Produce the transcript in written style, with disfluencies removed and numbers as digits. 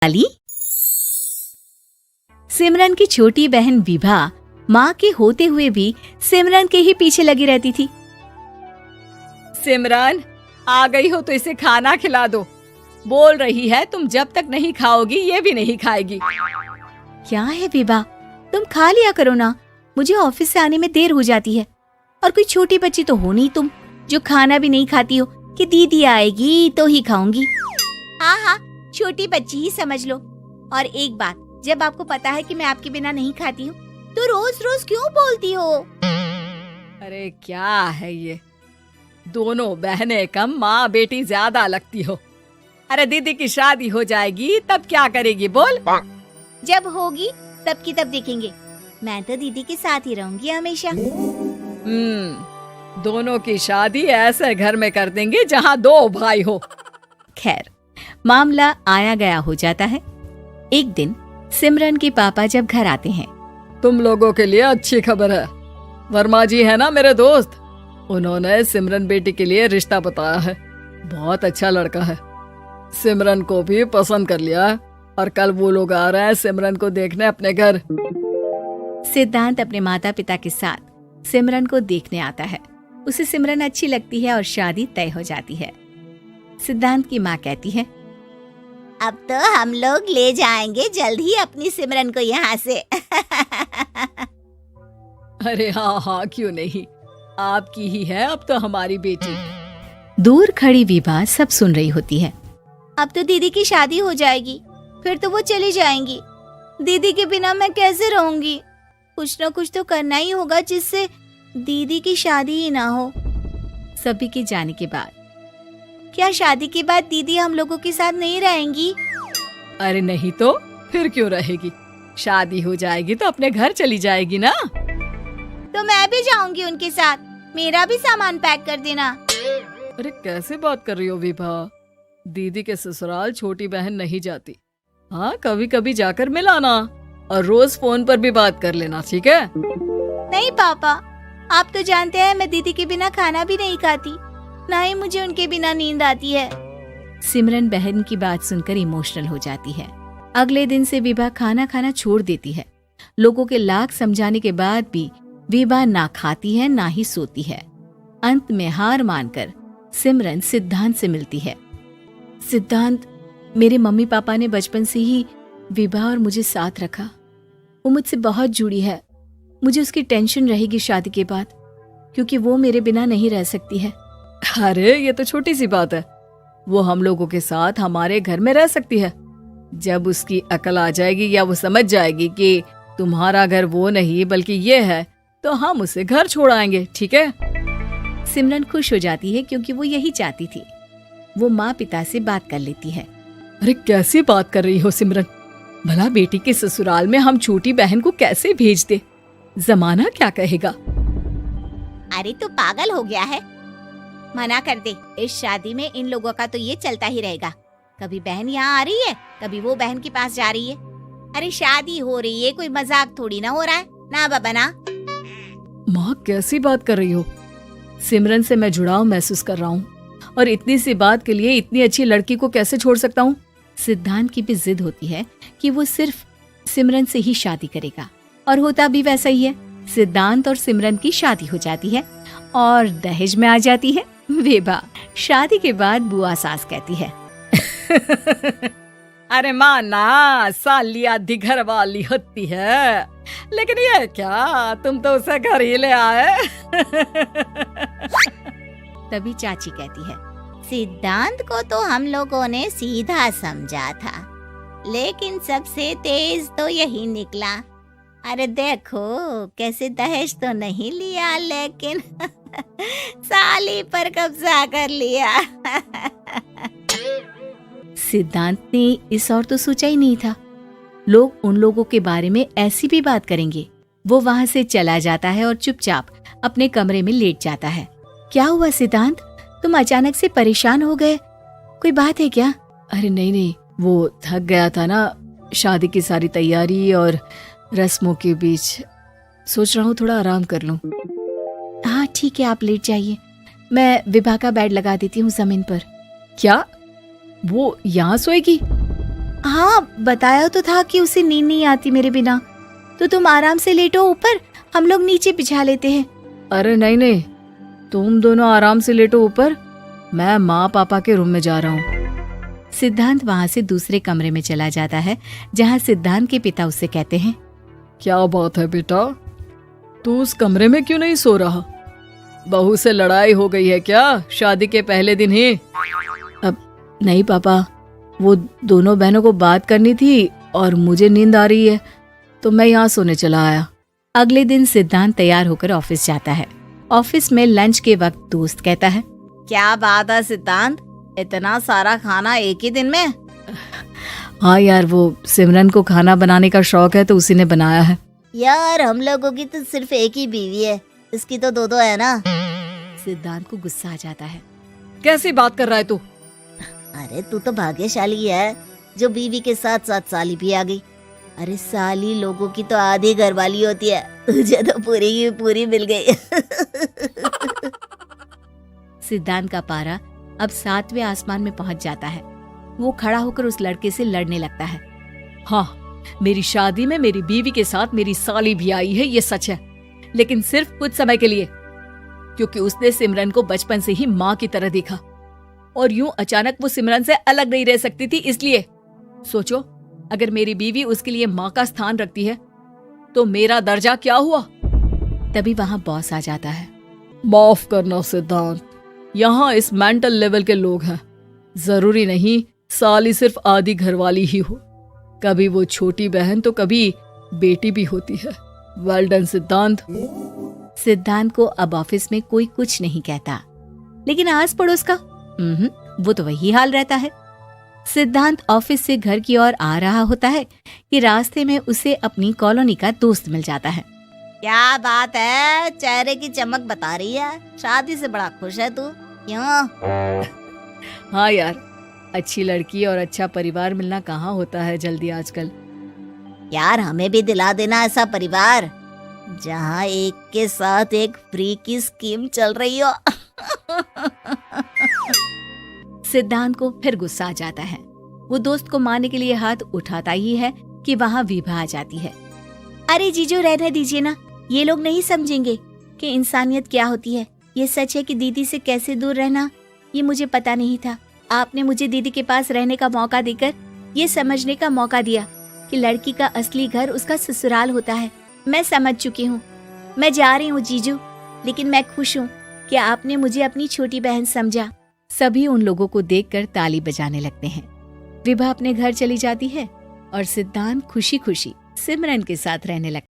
अली। सिमरन की छोटी बहन विभा माँ के होते हुए भी सिमरन के ही पीछे लगी रहती थी। सिमरन, आ गई हो तो इसे खाना खिला दो। बोल रही है तुम जब तक नहीं खाओगी ये भी नहीं खाएगी। क्या है विभा, तुम खा लिया करो ना, मुझे ऑफिस से आने में देर हो जाती है। और कोई छोटी बच्ची तो हो नहीं तुम जो खाना भी नहीं खाती हो कि दीदी आएगी तो ही खाऊंगी। हाँ हाँ, छोटी बच्ची ही समझ लो। और एक बात, जब आपको पता है कि मैं आपके बिना नहीं खाती हूँ तो रोज रोज क्यों बोलती हो? अरे क्या है ये, दोनों बहनें कम माँ बेटी ज्यादा लगती हो। अरे दीदी की शादी हो जाएगी तब क्या करेगी बोल? जब होगी तब की तब देखेंगे। मैं तो दीदी के साथ ही रहूंगी हमेशा। दोनों की शादी ऐसे घर में कर देंगे जहाँ दो भाई हो। खैर, मामला आया गया हो जाता है। एक दिन सिमरन के पापा जब घर आते हैं, तुम लोगों के लिए अच्छी खबर है। वर्मा जी है ना मेरे दोस्त, उन्होंने सिमरन बेटी के लिए रिश्ता बताया है। बहुत अच्छा लड़का है, सिमरन को भी पसंद कर लिया है और कल वो लोग आ रहे हैं सिमरन को देखने अपने घर। सिद्धांत अपने माता पिता के साथ सिमरन को देखने आता है। उसे सिमरन अच्छी लगती है और शादी तय हो जाती है। सिद्धांत की माँ कहती है, अब तो हम लोग ले जाएंगे जल्द ही अपनी सिमरन को यहाँ से। अरे हाँ हाँ, क्यों नहीं, आपकी ही है अब तो हमारी बेटी। दूर खड़ी विभा सब सुन रही होती है। अब तो दीदी की शादी हो जाएगी, फिर तो वो चली जाएंगी। दीदी के बिना मैं कैसे रहूंगी? कुछ न कुछ तो करना ही होगा जिससे दीदी की शादी ही ना हो। सभी के जाने के बाद क्या शादी के बाद दीदी हम लोगों के साथ नहीं रहेंगी? अरे नहीं तो फिर क्यों रहेगी, शादी हो जाएगी तो अपने घर चली जाएगी ना। तो मैं भी जाऊंगी उनके साथ, मेरा भी सामान पैक कर देना। अरे कैसे बात कर रही हो विभा, दीदी के ससुराल छोटी बहन नहीं जाती। हाँ, कभी कभी जाकर मिलाना और रोज फोन पर भी बात कर लेना, ठीक है? नहीं पापा, आप तो जानते हैं मैं दीदी के बिना खाना भी नहीं खाती, ना ही मुझे उनके बिना नींद आती है। सिमरन बहन की बात सुनकर इमोशनल हो जाती है। अगले दिन से विभा खाना खाना छोड़ देती है। लोगों के लाख समझाने के बाद भी विभा ना खाती है ना ही सोती है। अंत में हार मानकर सिमरन सिद्धांत से मिलती है। सिद्धांत, मेरे मम्मी पापा ने बचपन से ही विभा और मुझे साथ रखा। वो मुझसे बहुत जुड़ी है। मुझे उसकी टेंशन रहेगी शादी के बाद, क्योंकि वो मेरे बिना नहीं रह सकती है। अरे ये तो छोटी सी बात है, वो हम लोगों के साथ हमारे घर में रह सकती है। जब उसकी अकल आ जाएगी या वो समझ जाएगी कि तुम्हारा घर वो नहीं बल्कि ये है, तो हम उसे घर छोड़ आएंगे, ठीक है? सिमरन खुश हो जाती है क्योंकि वो यही चाहती थी। वो माँ पिता से बात कर लेती है। अरे कैसी बात कर रही हो सिमरन, भला बेटी के ससुराल में हम छोटी बहन को कैसे भेज दे? जमाना क्या कहेगा? अरे तू पागल हो गया है, मना कर दे। इस शादी में इन लोगों का तो ये चलता ही रहेगा। कभी बहन यहाँ आ रही है, कभी वो बहन के पास जा रही है। अरे शादी हो रही है, कोई मजाक थोड़ी ना हो रहा है ना बाबा ना। माँ कैसी बात कर रही हो? सिमरन से मैं जुड़ाव महसूस कर रहा हूँ और इतनी सी बात के लिए इतनी अच्छी लड़की को कैसे छोड़ सकता हूँ? सिद्धांत की भी जिद होती है कि वो सिर्फ सिमरन से ही शादी करेगा, और होता भी वैसा ही है। सिद्धांत और सिमरन की शादी हो जाती है और दहेज में आ जाती है विभा। शादी के बाद बुआ सास कहती है, अरे माँ ना, साली आधी घर वाली होती है, लेकिन ये क्या, तुम तो उसे घर ही ले आए। तभी चाची कहती है, सिद्धांत को तो हम लोगों ने सीधा समझा था, लेकिन सबसे तेज तो यही निकला। अरे देखो कैसे दहेज तो नहीं लिया, लेकिन साली पर कब्जा कर लिया। सिद्धांत ने इस और तो सोचा ही नहीं था, लोग उन लोगों के बारे में ऐसी भी बात करेंगे। वो वहाँ से चला जाता है और चुपचाप अपने कमरे में लेट जाता है। क्या हुआ सिद्धांत, तुम अचानक से परेशान हो गए, कोई बात है क्या? अरे नहीं नहीं, वो थक गया था ना, शादी की सारी तैयारी और रस्मों के बीच, सोच रहा हूँ थोड़ा आराम कर लूं। हाँ ठीक है, आप लेट जाइए, मैं विभा का बेड लगा देती हूँ जमीन पर। क्या वो यहाँ सोएगी? हाँ, बताया तो था कि उसे नींद नहीं आती मेरे बिना। तो तुम आराम से लेटो ऊपर, हम लोग नीचे बिछा लेते हैं। अरे नहीं नहीं, तुम दोनों आराम से लेटो ऊपर, मैं माँ पापा के रूम में जा रहा हूँ। सिद्धांत वहाँ से दूसरे कमरे में चला जाता है, जहाँ सिद्धांत के पिता उससे कहते हैं, क्या बात है बेटा, तू उस कमरे में क्यों नहीं सो रहा? बहू से लड़ाई हो गई है क्या शादी के पहले दिन ही? अब नहीं पापा, वो दोनों बहनों को बात करनी थी और मुझे नींद आ रही है, तो मैं यहाँ सोने चला आया। अगले दिन सिद्धांत तैयार होकर ऑफिस जाता है। ऑफिस में लंच के वक्त दोस्त कहता है, क्या बात है सिद्धांत, इतना सारा खाना एक ही दिन में? हाँ यार, वो सिमरन को खाना बनाने का शौक है तो उसी ने बनाया है। यार हम लोगों की तो सिर्फ एक ही बीवी है, इसकी तो दो है ना। सिद्धांत को गुस्सा आ जाता है। कैसी बात कर रहा है तू? अरे तू तो भाग्यशाली है जो बीवी के साथ साथ साली भी आ गई। अरे साली लोगों की तो आधी घरवाली होती है, तुझे तो पूरी की पूरी मिल गई। सिद्धांत का पारा अब 7वें आसमान में पहुंच जाता है। वो खड़ा होकर उस लड़के से लड़ने लगता है। हाँ, मेरी शादी में मेरी बीवी के साथ मेरी साली भी आई है, ये सच है, लेकिन सिर्फ कुछ समय के लिए, क्योंकि उसने सिमरन को बचपन से ही माँ की तरह देखा और यूं अचानक वो सिमरन से अलग नहीं रह सकती थी। इसलिए सोचो, अगर मेरी बीवी उसके लिए माँ का स्थान रखती है तो मेरा दर्जा क्या हुआ? तभी वहाँ बॉस आ जाता है। माफ करना सिद्धांत, यहाँ इस मेंटल लेवल के लोग हैं, जरूरी नहीं साली सिर्फ आधी घरवाली ही हो, कभी वो छोटी बहन तो कभी बेटी भी होती है। वेल डन सिद्धांत। सिद्धांत को अब ऑफिस में कोई कुछ नहीं कहता, लेकिन आस पड़ोस का वो तो वही हाल रहता है। सिद्धांत ऑफिस से घर की ओर आ रहा होता है कि रास्ते में उसे अपनी कॉलोनी का दोस्त मिल जाता है। क्या बात है, चेहरे की चमक बता रही है, शादी से बड़ा खुश है तू, क्यों? हाँ यार, अच्छी लड़की और अच्छा परिवार मिलना कहाँ होता है जल्दी आजकल। यार हमें भी दिला देना ऐसा परिवार जहाँ एक के साथ एक फ्री की स्कीम चल रही हो। सिद्धांत को फिर गुस्सा आ जाता है। वो दोस्त को मारने के लिए हाथ उठाता ही है कि वहाँ विभा आ जाती है। अरे जीजू, रहने दीजिए ना, ये लोग नहीं समझेंगे कि इंसानियत क्या होती है। ये सच है कि दीदी से कैसे दूर रहना, ये मुझे पता नहीं था। आपने मुझे दीदी के पास रहने का मौका देकर ये समझने का मौका दिया कि लड़की का असली घर उसका ससुराल होता है। मैं समझ चुकी हूँ, मैं जा रही हूँ जीजू, लेकिन मैं खुश हूँ कि आपने मुझे अपनी छोटी बहन समझा। सभी उन लोगों को देखकर ताली बजाने लगते हैं। विभा अपने घर चली जाती है और सिद्धांत खुशी खुशी सिमरन के साथ रहने लगता है।